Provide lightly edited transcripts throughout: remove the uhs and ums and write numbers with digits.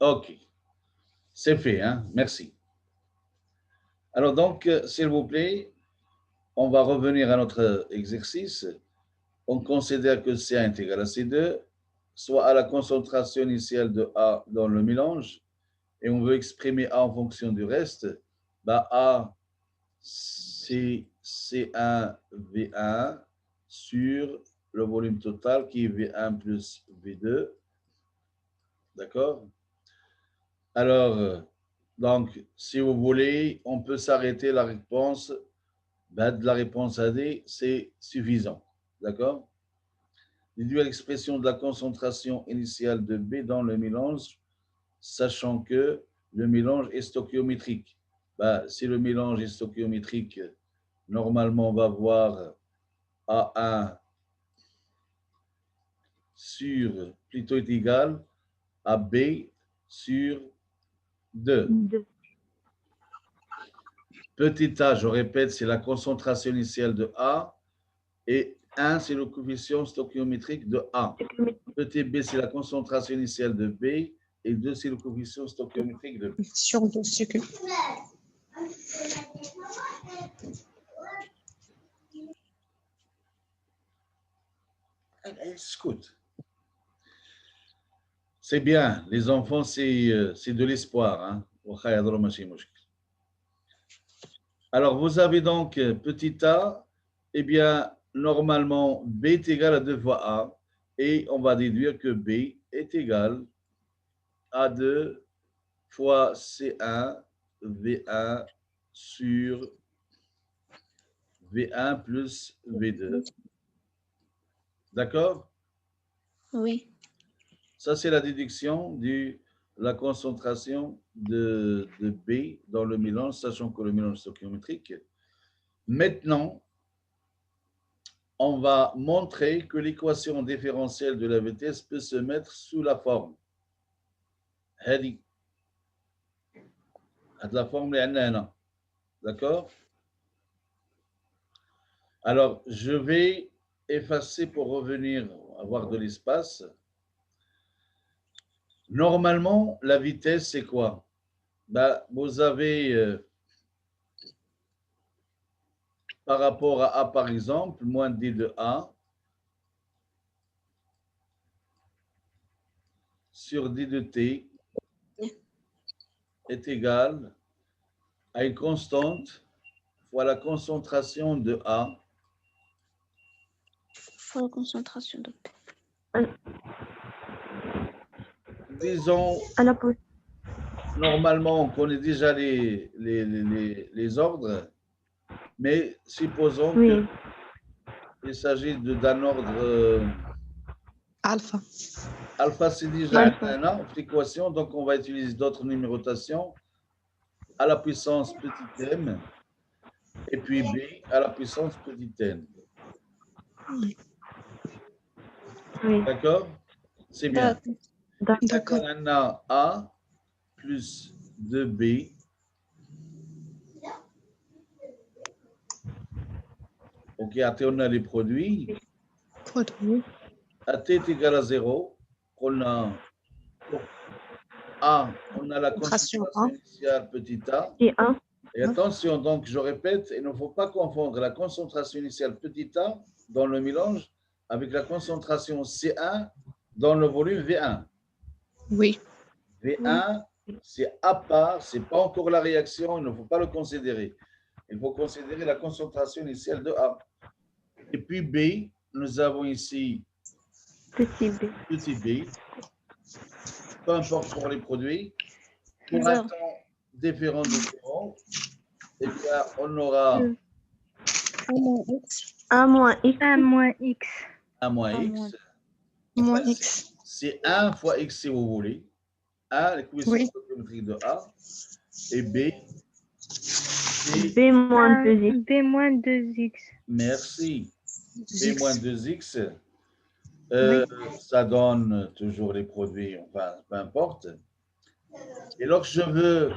OK. C'est fait, hein? Merci. Alors donc, s'il vous plaît, on va revenir à notre exercice. On considère que C1 est égal à C2, soit à la concentration initiale de A dans le mélange, et on veut exprimer A en fonction du reste. Bah, A, c'est C1 V1 sur le volume total qui est V1 plus V2. D'accord? Alors, donc, si vous voulez, on peut s'arrêter la réponse. Ben, de la réponse à D, c'est suffisant. D'accord? Déduire l'expression de la concentration initiale de B dans le mélange, sachant que le mélange est stoichiométrique. Ben, si le mélange est stoichiométrique, normalement, on va voir A1 sur, plutôt est égal à B sur 2. Petit a, je répète, c'est la concentration initiale de A et 1, c'est le coefficient stoichiométrique de A. Petit b, c'est la concentration initiale de B et 2, c'est le coefficient stoichiométrique de B. Sur 2, c'est que. Écoute, c'est bien, les enfants, c'est de l'espoir. Hein? Alors, vous avez donc petit a, eh bien, normalement, B est égal à 2 fois A, et on va déduire que B est égal à 2 fois C1 V1 sur V1 plus V2. D'accord? Oui. Ça, c'est la déduction de la concentration de B dans le mélange, sachant que le mélange est stoichiométrique. Maintenant, on va montrer que l'équation différentielle de la vitesse peut se mettre sous la forme. هذه la forme اللي عندنا هنا. D'accord? Alors, je vais effacer pour revenir avoir de l'espace. Normalement, la vitesse, c'est quoi? Ben, vous avez, par rapport à A, par exemple, moins d de A sur d de t est égal à une constante fois la concentration de A Fois la concentration de P. Disons, normalement, on connaît déjà les ordres, mais supposons qu'il s'agit d'un ordre Alpha. alpha, c'est déjà un autre équation, donc on va utiliser d'autres numérotations à la puissance petit m et puis b à la puissance petit n. D'accord? C'est bien. D'accord. On a A plus 2B ok, AT, on a les produits. Produit. AT est égal à 0. On a A, on a la concentration initiale petit a. Et attention, donc je répète, il ne faut pas confondre la concentration initiale petit a dans le mélange avec la concentration C1 dans le volume V1. Oui. V1, c'est à part, ce n'est pas encore la réaction, il ne faut pas le considérer. Il faut considérer la concentration initiale de A. Et puis B, nous avons ici petit b, peu importe pour les produits. Pour un temps différent de 0, eh bien, on aura A moins X. 1 moins X. Moins X. C'est 1 fois X si vous voulez. 1, l'équation stoichiométrique de A. Et B, c'est B moins 2X. B moins 2X. Merci. B moins 2X. Ça donne toujours les produits, enfin, peu importe. Et lorsque je veux,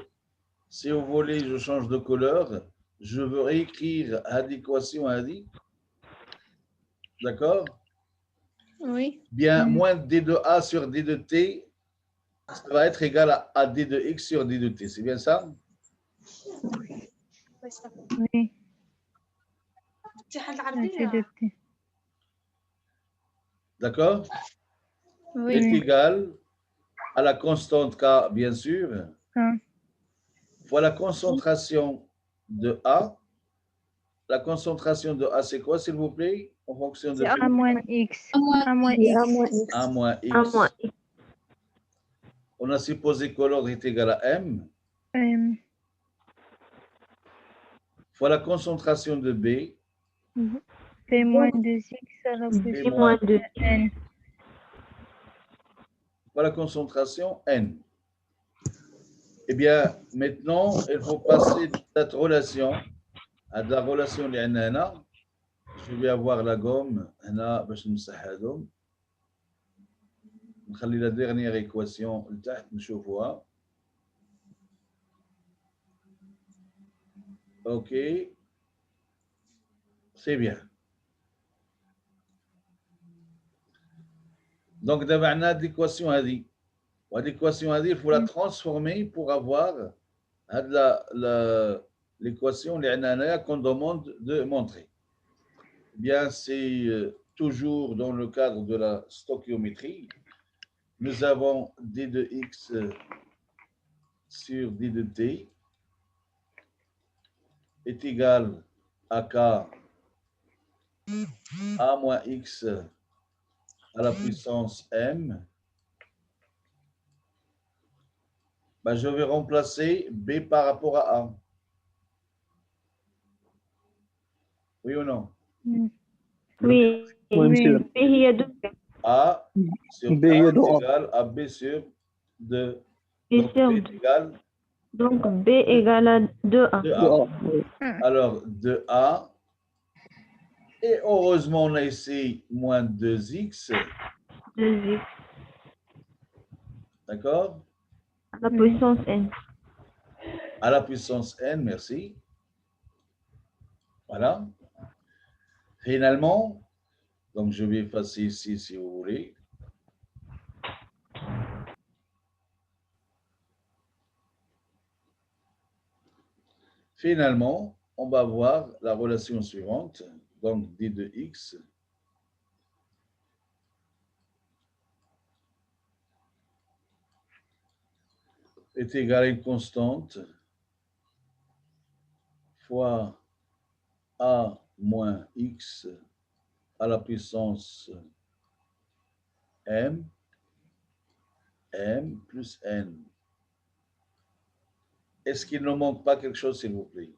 si vous voulez, je change de couleur, je veux réécrire l'équation à dit. D'accord? Oui. Bien, moins d de A sur d de t ça va être égal à d de x sur d de t. C'est bien ça? Oui. D'accord? Oui. Est égal à la constante k, bien sûr, fois la concentration de A. La concentration de A, c'est quoi, s'il vous plaît? En fonction de C'est A moins X. A moins X. A moins X. A moins X. On a supposé que l'ordre est égal à M. Fois la concentration de B. P moins 2X à la puissance de N. Fois la concentration N. Eh bien, maintenant, il faut passer de cette relation à la relation de N. Je vais avoir la gomme. هنا باش نمسحهم. نخلي la dernière équation لتحت نشوفوها. OK. C'est bien. Donc, دابا عندنا هذه l'équation هذه. وهذه l'équation هذه, il faut la transformer pour avoir l'équation qu'on demande de montrer. Eh bien, c'est toujours dans le cadre de la stoichiométrie. Nous avons d de x sur d de t est égal à k a moins x à la puissance m. Ben, je vais remplacer b par rapport à a. Oui ou non? Oui. B هي 2. A sur A est égal à B sur 2. Donc, B est égal. Donc, B égale à 2A. 2A. Alors, 2A. Et heureusement, on a ici moins 2x. 2X. D'accord? À la puissance N. À la puissance N, merci. Voilà. Finalement, donc je vais effacer ici si vous voulez. Finalement, on va voir la relation suivante. Donc, d de x est égal à une constante fois a moins x à la puissance m plus n. Est-ce qu'il ne manque pas quelque chose, s'il vous plaît?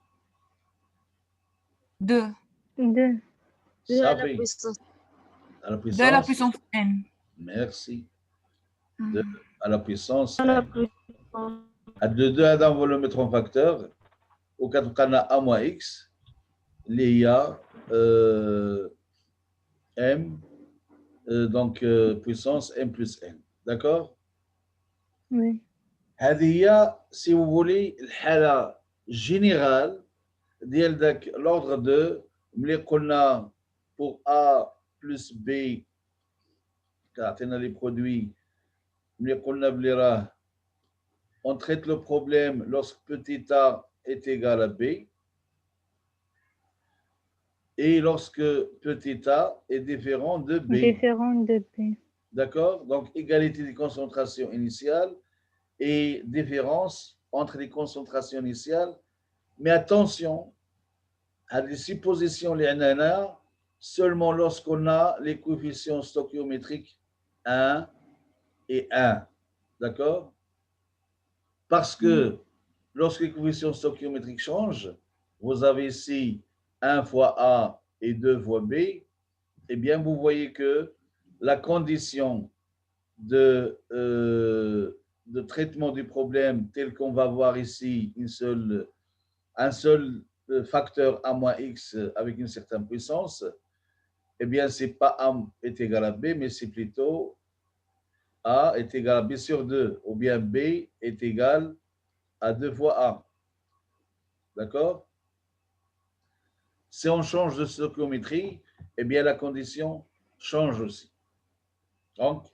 2. Ça fait à la 2 à la puissance n. Merci. 2 à la puissance À la n. puissance. À 2, on va le mettre en facteur. Au 4 cas, a moins x. Il y a m, donc puissance m plus n. D'accord? Oui. هذه, si vous voulez, الحالة générale ديال داك l'ordre de ملي قلنا pour A plus B كعطينا les produits ملي قلنا بلي راه on traite le problème lorsque petit a est égal à B et lorsque petit a est différent de B. Différent de B. D'accord? Donc égalité des concentrations initiales et différence entre les concentrations initiales. Mais attention, à des suppositions linéaires seulement lorsqu'on a les coefficients stoichiométriques 1 et 1. D'accord? Parce que lorsque les coefficients stoichiométriques changent, vous avez ici 1 fois A et 2 fois B, eh bien, vous voyez que la condition de traitement du problème tel qu'on va voir ici un seul facteur A moins X avec une certaine puissance, eh bien, c'est pas A est égal à B, mais c'est plutôt A est égal à B sur 2, ou bien B est égal à 2 fois A. D'accord? Si on change de stoichiométrie, eh bien, la condition change aussi. Donc,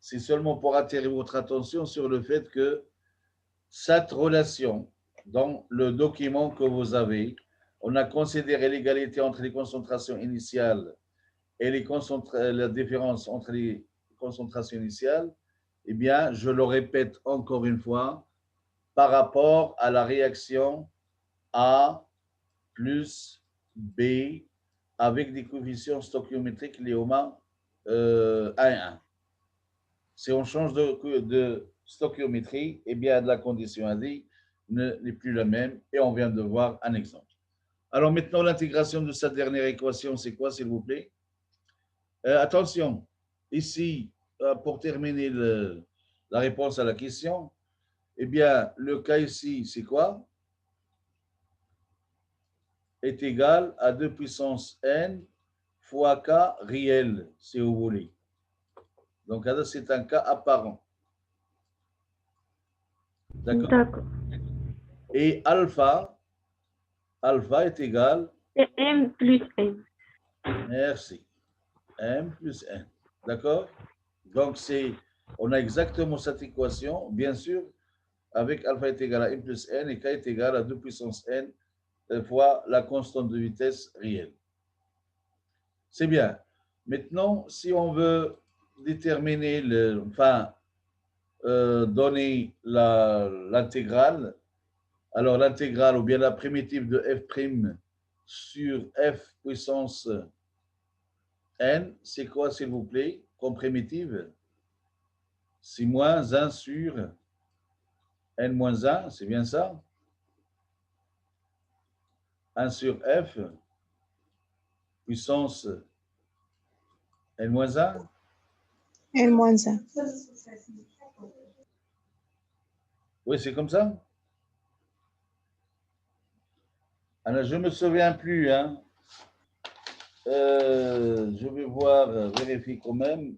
c'est seulement pour attirer votre attention sur le fait que cette relation, dans le document que vous avez, on a considéré l'égalité entre les concentrations initiales et la différence entre les concentrations initiales. Eh bien, je le répète encore une fois, par rapport à la réaction A plus B avec des coefficients stoichiométriques Léoma 1 et 1. Si on change de stoichiométrie, eh bien, la condition AD n'est plus la même et on vient de voir un exemple. Alors maintenant, l'intégration de cette dernière équation, c'est quoi, s'il vous plaît? Attention, ici, pour terminer la réponse à la question, eh bien, le cas ici, c'est quoi? Est égal à 2 puissance n fois k réel, si vous voulez. Donc, c'est un cas apparent. D'accord. Et alpha est égal à m plus n. Merci. M plus n. D'accord? Donc, on a exactement cette équation, bien sûr, avec alpha est égal à m plus n et k est égal à 2 puissance n fois la constante de vitesse réelle. C'est bien. Maintenant, si on veut déterminer, donner l'intégrale, alors l'intégrale ou bien la primitive de f' sur f puissance n, c'est quoi, s'il vous plaît, comme primitive? C'est moins 1 sur n moins 1, c'est bien ça? 1 sur f puissance n moins 1. n moins 1. Oui, c'est comme ça? Alors, je ne me souviens plus. Hein. Je vais voir, vérifier quand même.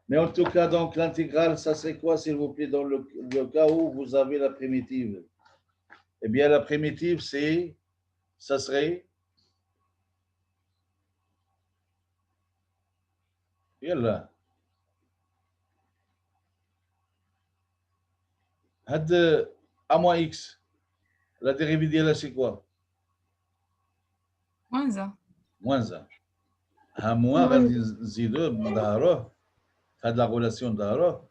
Mais en tout cas, donc, l'intégrale, ça serait quoi, s'il vous plaît, dans le cas où vous avez la primitive? Eh bien, la primitive, ça serait... Yalla. Had A moins X. La dérivée d'elle, c'est quoi? Moins 1. Moins 1. A moins, غادي نزيدوه بظهره في هذه لا غولاسيون ظهره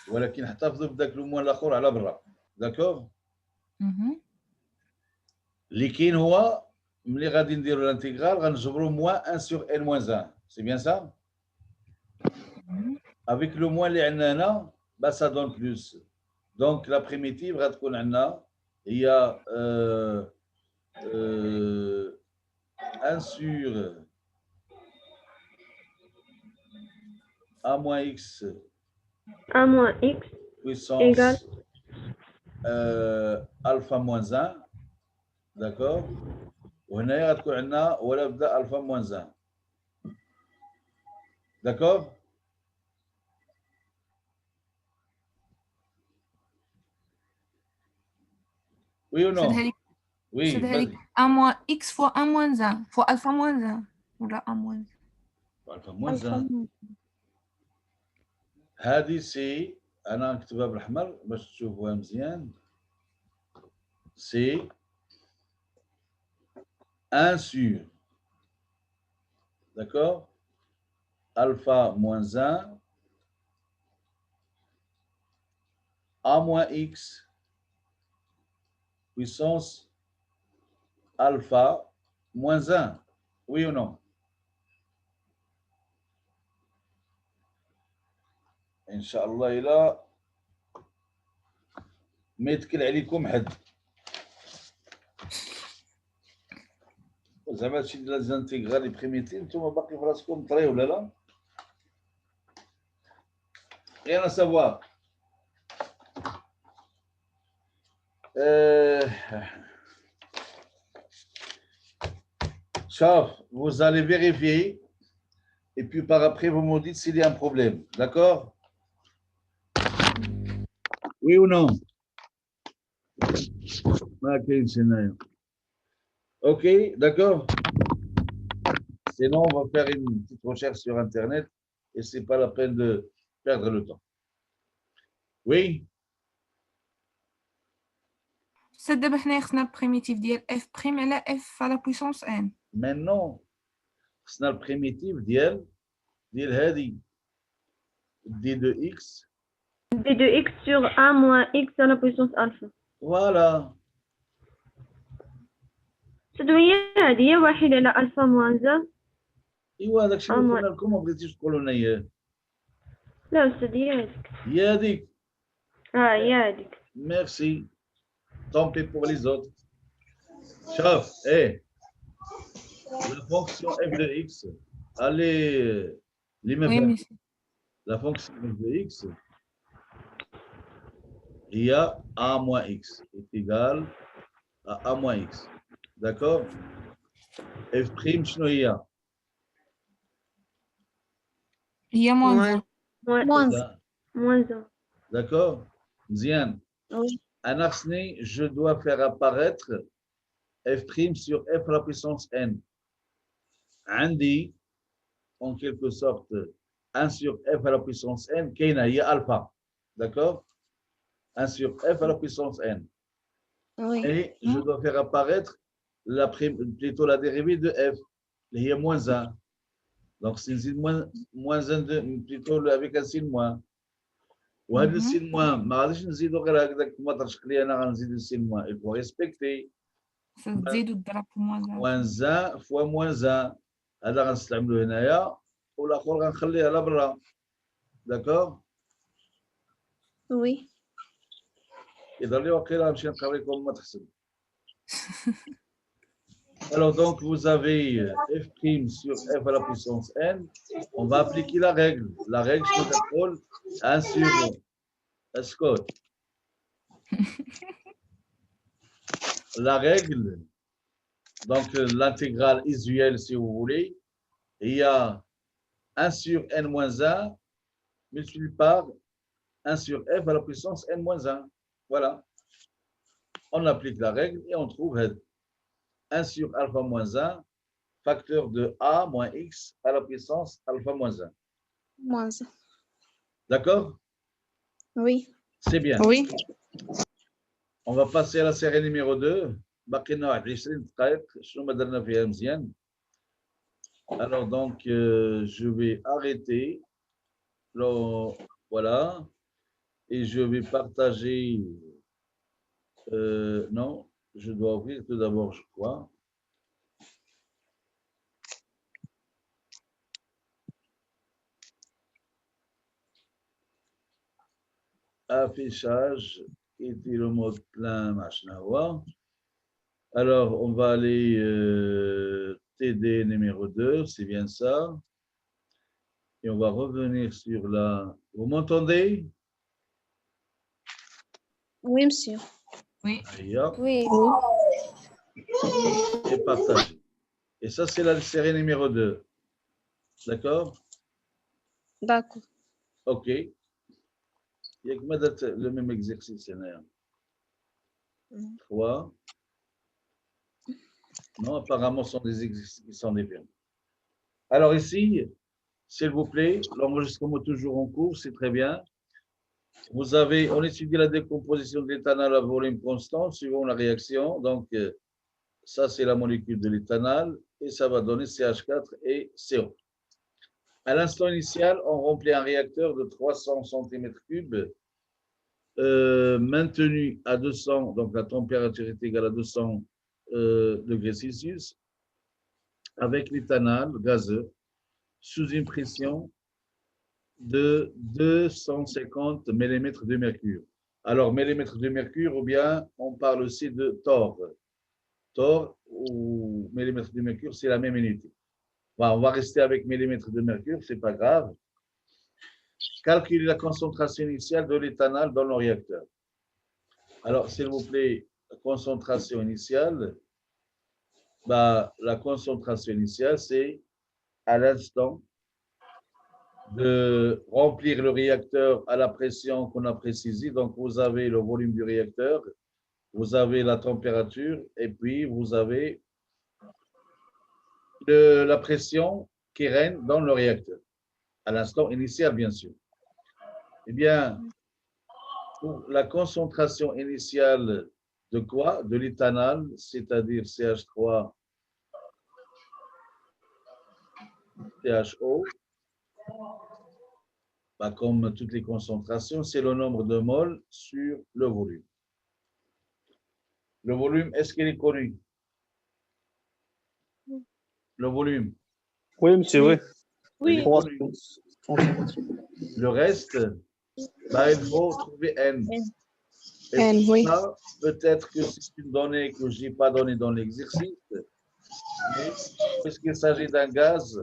ولكن نحتفظوا بداك لو موان الاخر على برا. داكور؟ اللي كاين هو ملي غادي نديروا الانتيغرال غنجبروا موان 1 sur n moins 1. C'est bien ça? Avec le moins اللي عندنا هنا, bah ça donne plus. Donc la primitive غتكون عندنا هي 1 sur A moins X puissance égale alpha moins 1. D'accord? وهنا غتكون عندنا ولا بدا alpha moins 1. D'accord? Oui ou non? Oui. C'est 1 moins x fois 1 moins 1 fois alpha moins 1. Ou là 1 moins 1. alpha moins 1. هذه سي انا نكتبها بالاحمر باش تشوفوها مزيان. سي 1 sur, d'accord, alpha moins 1 A moins X puissance alpha moins 1. Oui ou non? Inch'Allah, إلا ما يتكل عليكم حد. زعما هادشي ديال لازانتيغرال بريميتيف نتوما باقي في راسكم طري ولا لا؟ غير سافوار. Chaf, vous allez vérifier et puis par après vous me dites s'il y a un problème. D'accord? Oui ou non? Ok, d'accord. Sinon, on va faire une petite recherche sur Internet et c'est pas la peine de perdre le temps. Oui, C'est d'abord خصنا البريميتيف ديال f prime على f à la puissance n. maintenant, خصنا البريميتيف ديال هذه d de x. d de x sur a moins x à la puissance alpha. Voilà. تدوية هذه واحد على ألفا موان ا. ايوا هذاك الشيء اللي أما- قلنا لكم ما بغيتيش تقولوا لنا اياه. لا أستاذ يادك. هي هذيك. يادك. Merci. Tant pis pour les autres. Chef, la fonction f de x, allez, les Oui, mêmes. monsieur. La fonction f de x, il y a a moins x est égal à a moins x. D'accord? f prime, شنو هي؟ هي moins 1. Moins 1. D'accord? Mzian. Oui. Un arsné, je dois faire apparaître f prime sur f à la puissance n. عندي, en quelque sorte, 1 sur f à la puissance n, كاينة هي alpha. D'accord? 1 sur f à la puissance n. Oui. Et je dois faire apparaître la prime, plutôt la dérivée de f, qui est moins 1. Donc, c'est moins 1, plutôt avec un signe moins. وهذا السين موان ما غاديش نزيدو غير هكذاك ما ترشق لي انا غنزيد السين موان il faut respecter تزيد وتضرب في moins 1. moins 1 fois moins 1 هذا غنستعملوه هنايا والاخر غنخليه على برا. داكور. Oui. يظهر لي واقيلا نمشي نقرا لكم ما تحسب. Alors donc vous avez f prime sur f à la puissance n, on va appliquer la règle. La règle je me 1 sur Scott. La règle, donc l'intégrale usuelle si vous voulez, il y a 1 sur n moins 1 multiplié par 1 sur f à la puissance n moins 1. Voilà. On applique la règle et on trouve 1 sur alpha moins 1, facteur de a moins x à la puissance alpha moins 1. Moins 1. D'accord? Oui. C'est bien. Oui. On va passer à la série numéro 2. باقينا واحد 20 دقائق شنو ما درنا فيها مزيان. Alors donc je vais arrêter. Voilà. Et je vais partager. Non, je dois ouvrir tout d'abord, je crois. Affichage et le mode plein machin. Alors, on va aller TD numéro 2, c'est bien ça. Et on va revenir sur la... Vous m'entendez? Oui, monsieur. Oui. Oui. Et partager. Et ça, c'est la série numéro 2. D'accord? D'accord. OK. Il y a que le même exercice. 3. Non, apparemment, ce sont des exercices qui sont différents. Alors ici, s'il vous plaît, l'enregistrement toujours en cours, c'est très bien. Vous avez, on étudie la décomposition de l'éthanol à volume constant suivant la réaction. Donc, ça, c'est la molécule de l'éthanol et ça va donner CH4 et CO. À l'instant initial, on remplit un réacteur de 300 cm3 maintenu à 200, donc la température est égale à 200 degrés Celsius, avec l'éthanol gazeux sous une pression de 250 mm de mercure. Alors, millimètres de mercure, ou bien on parle aussi de torr. Torr ou millimètre de mercure, c'est la même unité. Bon, on va rester avec millimètres de mercure, c'est pas grave. Calculer la concentration initiale de l'éthanol dans le réacteur. Alors, s'il vous plaît, la concentration initiale, la concentration initiale, c'est à l'instant de remplir le réacteur à la pression qu'on a précisée. Donc, vous avez le volume du réacteur, vous avez la température et puis vous avez la pression qui règne dans le réacteur, à l'instant initial, bien sûr. Eh bien, pour la concentration initiale de quoi? De l'éthanol, c'est-à-dire CH3, CHO, bah, comme toutes les concentrations, c'est le nombre de moles sur le volume. Le volume, est-ce qu'il est connu? Le volume. Oui, monsieur, oui. Il est Oui. connu. Le reste, bah, il faut trouver N. Et N, oui. ça, peut-être que c'est une donnée que je n'ai pas donnée dans l'exercice, mais puisqu'il s'agit d'un gaz,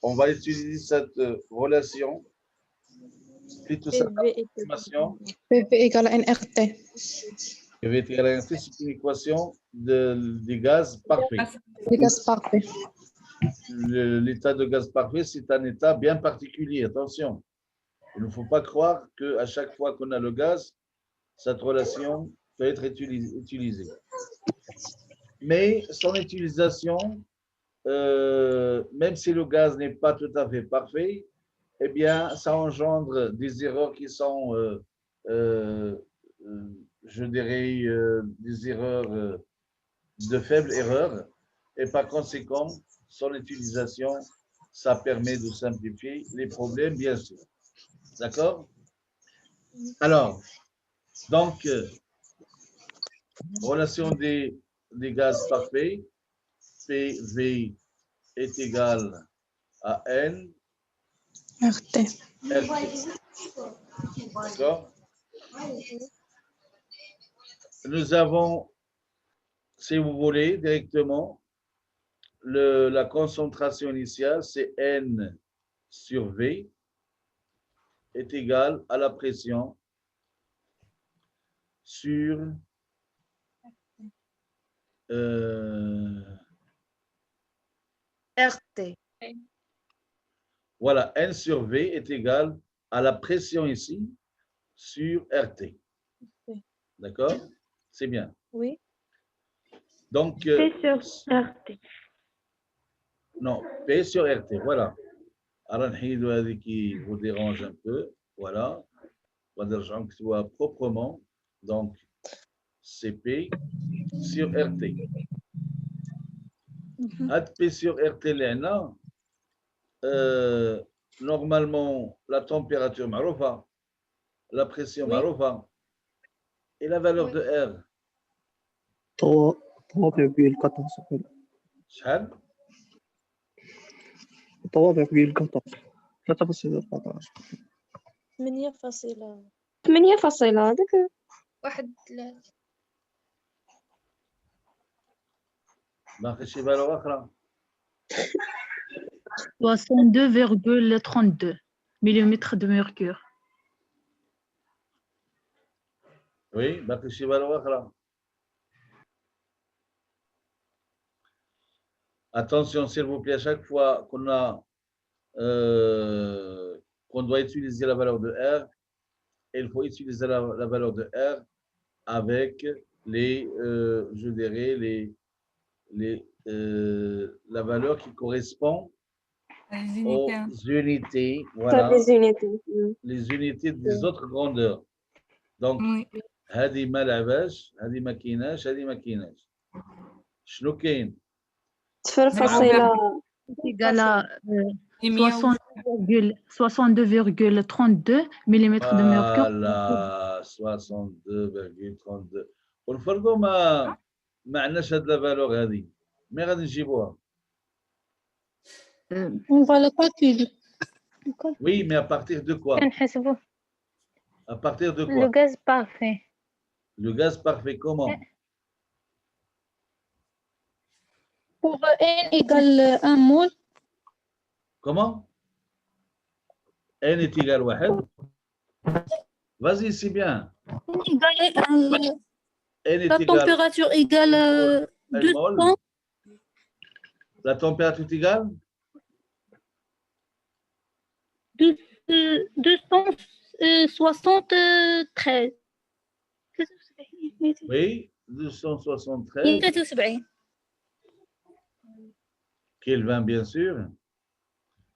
on va utiliser cette relation, plutôt cette approximation. PV égale à NRT. C'est une équation des gaz parfaits. Les gaz parfaits. L'état de gaz parfait, c'est un état bien particulier. Attention, il ne faut pas croire qu'à chaque fois qu'on a le gaz, cette relation peut être utilisée. Mais son utilisation, même si le gaz n'est pas tout à fait parfait, eh bien, ça engendre des erreurs qui sont, je dirais, des erreurs de faible erreur. Et par conséquent, son utilisation, ça permet de simplifier les problèmes, bien sûr. D'accord? Alors, donc, relation des gaz parfaits, PV est égal à N RT. RT. D'accord? Nous avons, si vous voulez, directement, la concentration initiale, c'est N sur V, est égale à la pression sur RT. voilà, N sur V est égal à la pression ici sur RT. D'accord? C'est bien. Oui. Donc, P sur RT. non, P sur RT, voilà. Aranhidou هذه qui vous dérange un peu, voilà. On va dire que tu vois proprement. Donc, c'est P sur RT. P sur RT, là, normalement, la température معروفة, la pression Oui. معروفة, et la valeur de R. 3,14. شحال؟ 3,14. 3,14. 8 هذاك. واحد باقي شي valeur أخرى. 62,32 millimètres de mercure. Oui, باقي شي valeur أخرى. Attention, s'il vous plaît, à chaque fois qu'on a qu'on doit utiliser la valeur de R, il faut utiliser la valeur de R avec les, je dirais, la valeur qui correspond aux unités, voilà, les unités des autres grandeurs. Donc, هذه ما لعباش، هذه ما كايناش، هذه ما كايناش. شنو كاين؟ Égal à 62,32 millimètres de mercure. Voilà, 62,32. ونفرضوا ما عندناش هاد لا فالور هذه، مي غادي نجيبوها. On va le calculer. Oui, mais à partir de quoi? نحسبوه. À partir de Le quoi? gaz parfait. Le gaz parfait, comment? Pour N égale 1 mol. Comment? N est égal à 1. Vas-y, c'est bien. N est La égal température égale à 200. La température est égale? 273. Oui, 273. Kelvin, bien sûr.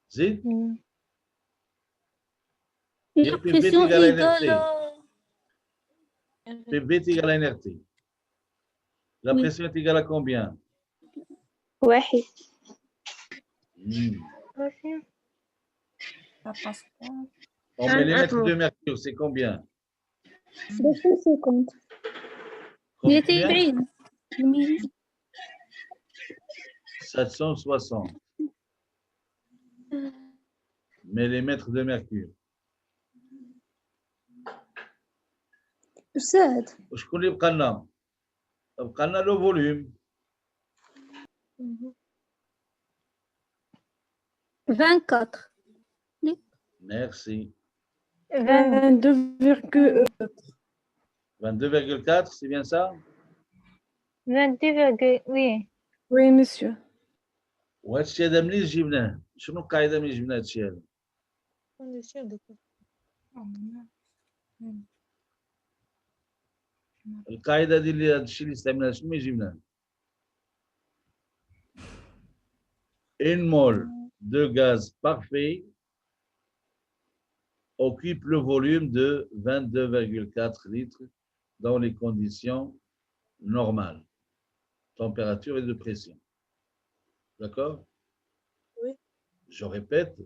Zid? La PV pression égale à égale NRT. à... PV est égal à NRT. La Oui. pression est égale à combien? واحد. Ça passe pas. On met les mètres de mercure, c'est combien? 250. Combien? 220. 760 millimètres de mercure. أستاذ وشكون اللي بقى لنا؟ بقى لنا لو فوليوم. 24. Merci. 22,4, c'est bien ça? 22, oui. Oui, monsieur. وهذا الشيء هذا منين جبناه؟ شنو القاعده منين جبنا هذا الشيء هذا؟ القاعده ديال هذا الشيء اللي استعملناه شنو من جبناه؟ Une mole de gaz parfait occupe le volume de 22,4 litres dans les conditions normales, température et de pression. D'accord? Oui. Je répète,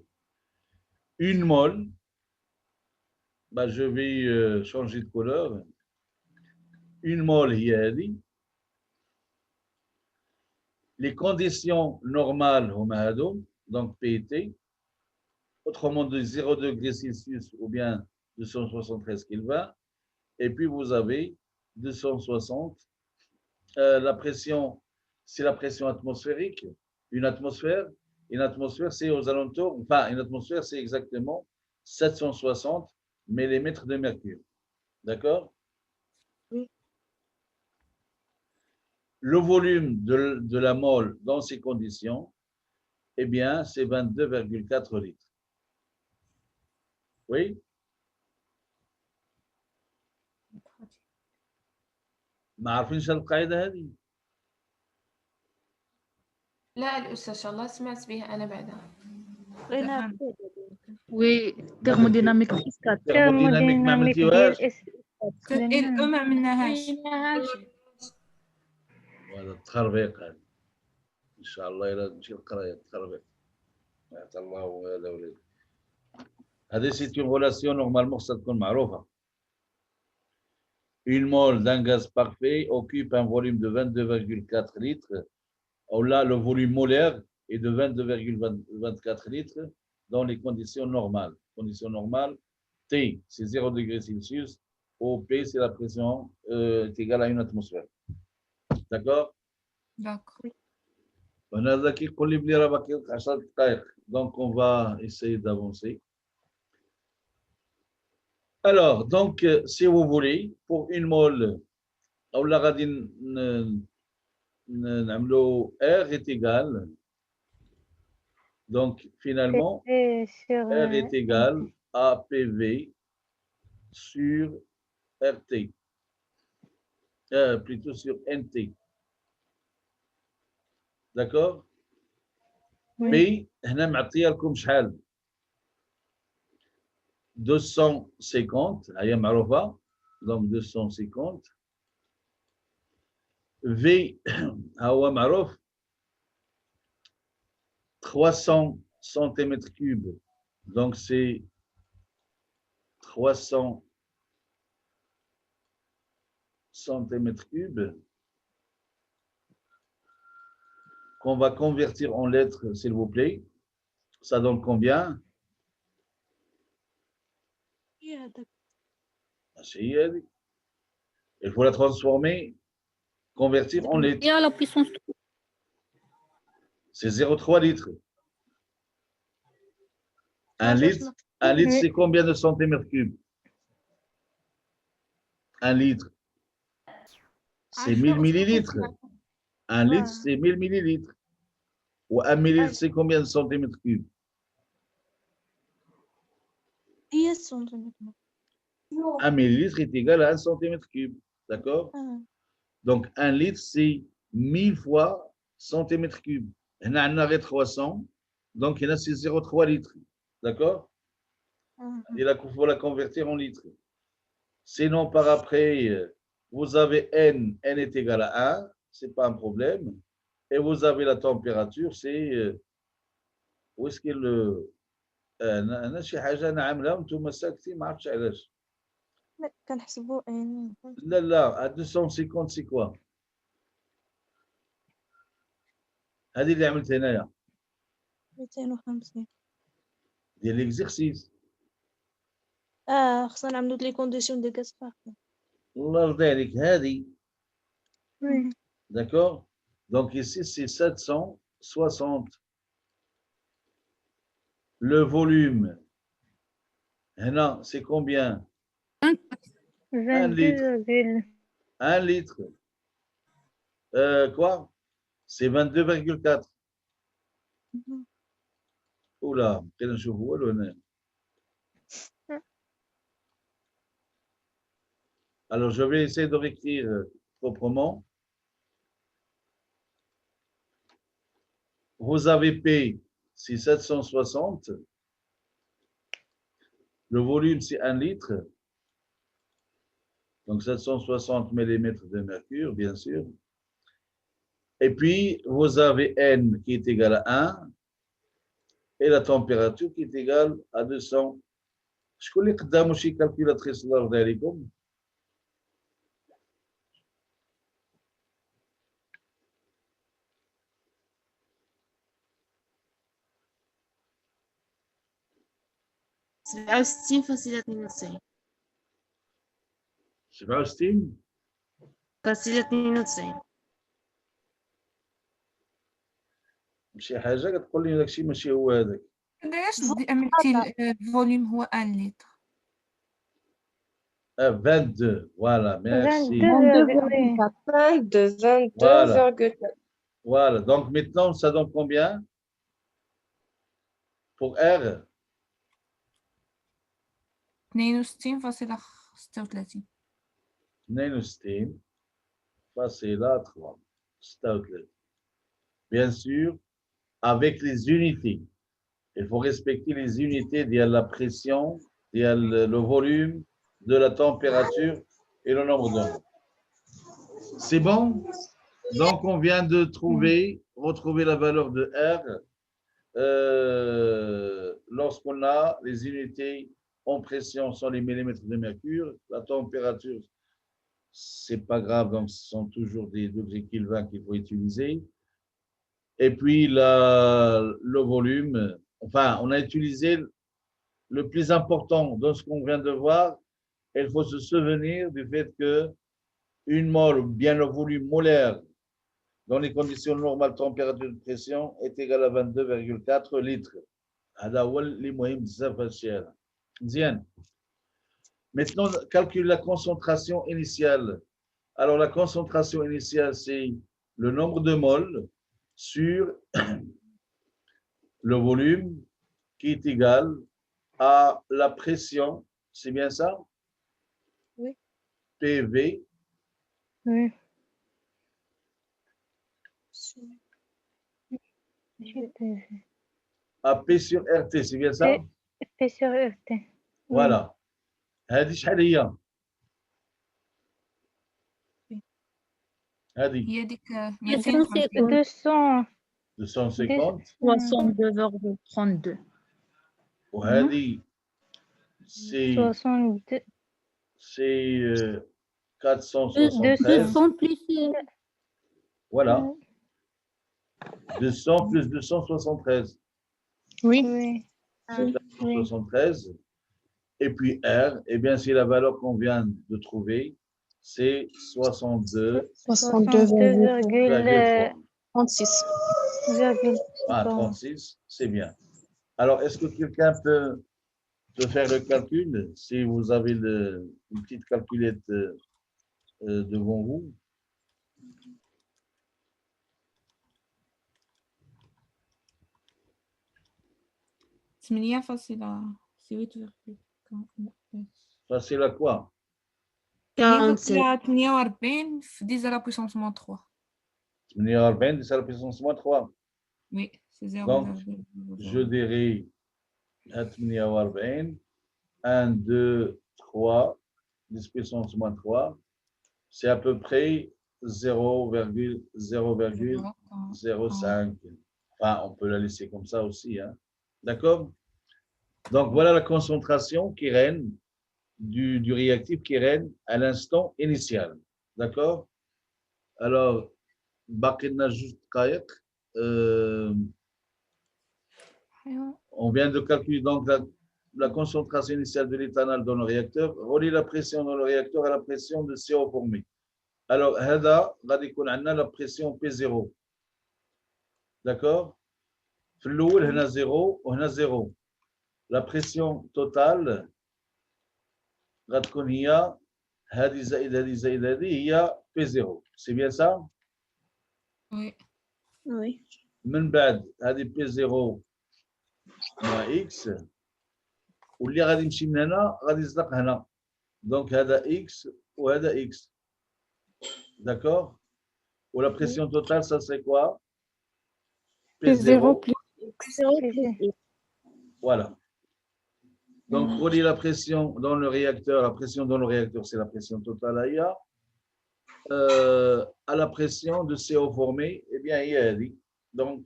une mole, bah, je vais changer de couleur. Une mole, il y a les conditions normales au Mahado, donc PET, autrement de 0 degré Celsius ou bien 273 Kelvin, et puis vous avez 260. La pression, c'est la pression atmosphérique. Une atmosphère, c'est aux alentours, enfin, une atmosphère, c'est exactement 760 millimètres de mercure. D'accord? Oui. Le volume de la mole dans ces conditions, eh bien, c'est 22,4 litres. Oui? ما عارفينش القاعدة هذه؟ لا الأستاذ إن شاء الله سمعت بها أنا بعدها. Oui, thermodynamique S4. thermodynamique ما عملتيوهاش؟ الأم ما عملناهاش. وهذا التخربيق هذا. إن شاء الله إلا نمشي للقراية التخربيق. عطا الله هذا وليد. هذه c'est une relation normalement خصها تكون معروفة. Une mole d'un gaz parfait occupe un volume de 22,4 litres. Ou là, le volume molaire est de 22,24 litres dans les conditions normales. Conditions normales, T, c'est 0 degré Celsius. O, P, c'est la pression est égale à une atmosphère. D'accord? D'accord. Donc, on va essayer d'avancer. Alors, donc, si vous voulez, pour une mole, R est égal. Donc, finalement, R est égal à PV sur RT. Plutôt sur NT. D'accord? Mais, هنا معطيه لكم شحال 250 هي معروفه donc 250 V هو معروف 300 centimètres cubes donc c'est 300 centimètres cubes qu'on va convertir en lettres, s'il vous plaît. Ça donne combien? Il faut la transformer, convertir en litres. Et à la puissance 3. C'est 0,3 litres. Un litre, c'est combien de centimètres cubes? Un litre, c'est 1000 millilitres. Un litre, c'est 1000 millilitres. Ou un millilitre, c'est combien de centimètres cubes? 10 centimètres. Un millilitre est égal à 1 centimètre cube. D'accord? Donc, un litre, c'est 1000 fois centimètre cube. On a 300. Donc, il y en a 0,3 litres. D'accord? Il faut la convertir en litres. Sinon, par après, vous avez N est égal à 1, ce n'est pas un problème. Et vous avez la température, c'est où est-ce qu'il le. أنا شي حاجة أنا عاملها وأنتم ساكتين ما عرفتش علاش. لا كنحسبوا ان لا لا 250 سي كوا. هذه اللي عملت هنايا 250 ديال ليكزيرسيس. خصنا نعملو لي كونديسيون ديال كاس فاقي. الله يرضي عليك هذه. Oui. D'accord? Donc ici, c'est 760. Le volume, Hena, c'est combien? 22,4. 1 litre. Quoi? C'est 22,4. Oula, quel chevaux, l'honneur. Alors, je vais essayer de réécrire proprement. Vous avez P, c'est 760. Le volume, c'est 1 litre. Donc, 760 millimètres de mercure, bien sûr. Et puis, vous avez N qui est égal à 1 et la température qui est égale à 200. Je connais que dans mon calculatrice là, ستين فاصلة 92 67 فاصلة 92 شي حاجه كتقول لي داكشي ماشي هو هذاك. علاش عملتي الفوليوم هو 1 لتر؟ 22, voilà, merci. 22,4. Voilà, donc maintenant, ça donne combien? Pour R, 62,36. 62 facile à 3. Bien sûr, avec les unités. Il faut respecter les unités de la pression, de le volume, de la température et le nombre d'ondes. C'est bon? Donc, on vient de retrouver la valeur de R lorsqu'on a les unités en pression sont les millimètres de mercure, la température, c'est pas grave, donc ce sont toujours des degrés Kelvin qu'il faut utiliser. Et puis le volume, enfin, on a utilisé le plus important dans ce qu'on vient de voir. Il faut se souvenir du fait que une mole, bien le volume molaire, dans les conditions normales, température de pression, est égal à 22,4 litres. Maintenant, calcule la concentration initiale. Alors, la concentration initiale, c'est le nombre de moles sur le volume qui est égal à la pression. C'est bien ça? Oui. PV. Oui. À P sur RT, c'est bien ça? P sur RT. Voilà. هذه شحال هي؟ هذه هي ديك 250. 250 62,32 وهذه c'est 62. c'est 473. 200 plus Voilà. 200 plus 273. Oui. Oui. C'est 473. Et puis R, eh bien, c'est la valeur qu'on vient de trouver. C'est 62,36. 36, c'est bien. Alors, est-ce que quelqu'un peut faire le calcul si vous avez une petite calculette devant vous? Facile à quoi? 48 في 10 à la puissance moins 3. 48, 10 à la puissance moins 3. Oui, c'est 0. Donc, je dirais 48 1, 2, 3, 10 puissance moins 3, c'est à peu près 0,0,05. Enfin, on peut la laisser comme ça aussi. Hein. D'accord? Donc, voilà la concentration qui règne du réactif qui règne à l'instant initial. D'accord? Alors, Bakina juste on vient de calculer donc la concentration initiale de l'éthanol dans le réacteur, relie la pression dans le réacteur à la pression de CO formée. Alors, هذا غادي يكون عندنا la pression P0. D'accord? في الأول هنا 0 وهنا 0. La pression totale غتكون هي هذه زائد هذه زائد هذه هي P0. C'est bien ça? Oui. Oui. من بعد هذه P0 مع X واللي غادي يمشي من هنا غادي يزلق هنا. Donc هذا X وهذا X. D'accord? Ou la pression totale, ça serait quoi? P0 plus Voilà. Donc, relier la pression dans le réacteur, la pression dans le réacteur, c'est la pression totale AIA, à la pression de CO formée, eh bien, il y a dit. Donc,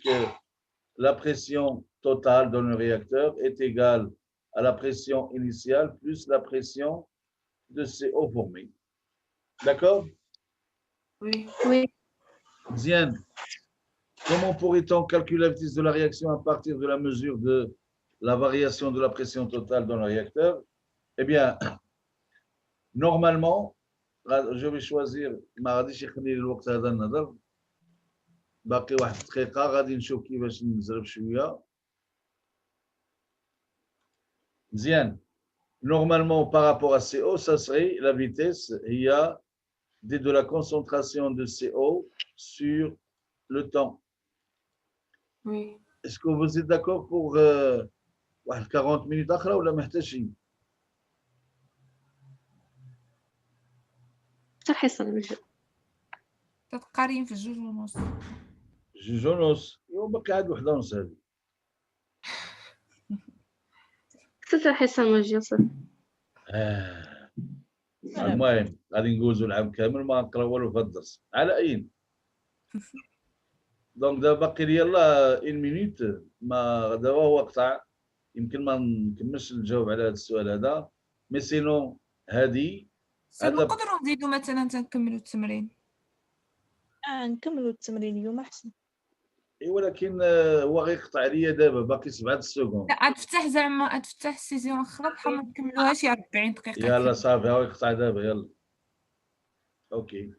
la pression totale dans le réacteur est égale à la pression initiale plus la pression de CO formée. D'accord? Oui. Oui. Bien. Comment pourrait-on calculer la vitesse de la réaction à partir de la mesure de la variation de la pression totale dans le réacteur? Eh bien, normalement, je vais choisir ما غاديش يخلي لي الوقت هذا النظر باقي واحد الدقيقة غادي نشوف كيفاش نزرب شوية. مزيان. Normalement, par rapport à CO, ça serait la vitesse هي de la concentration de CO sur le temps. Oui. Est-ce que vous êtes d'accord pour 40 minutes أخرى ولا محتاجين؟ صح يصل بالجو. تتقارين في 2:30. 2:30 يوم باقي عاد 1:30 هذه. صح يصل من الجو صح. المهم غادي ندوزو العام كامل ما نقرا والو في هذا الدرس على اين. دونك دابا باقي لي يلاه 1 مينوت ما دابا هو قطع يمكن ما نكملش نجاوب على هذا السؤال هذا مي سينو هذه نقدروا نزيدوا مثلا تنكملوا التمرين. نكملوا التمرين اليوم احسن. اي ولكن هو غيقطع عليا دابا باقي 7 سكوند. لا تفتح زعما تفتح السيزون اخرى بحال ما نكملوها شي 40 دقيقه. يلا صافي هو يقطع دابا يلا. اوكي.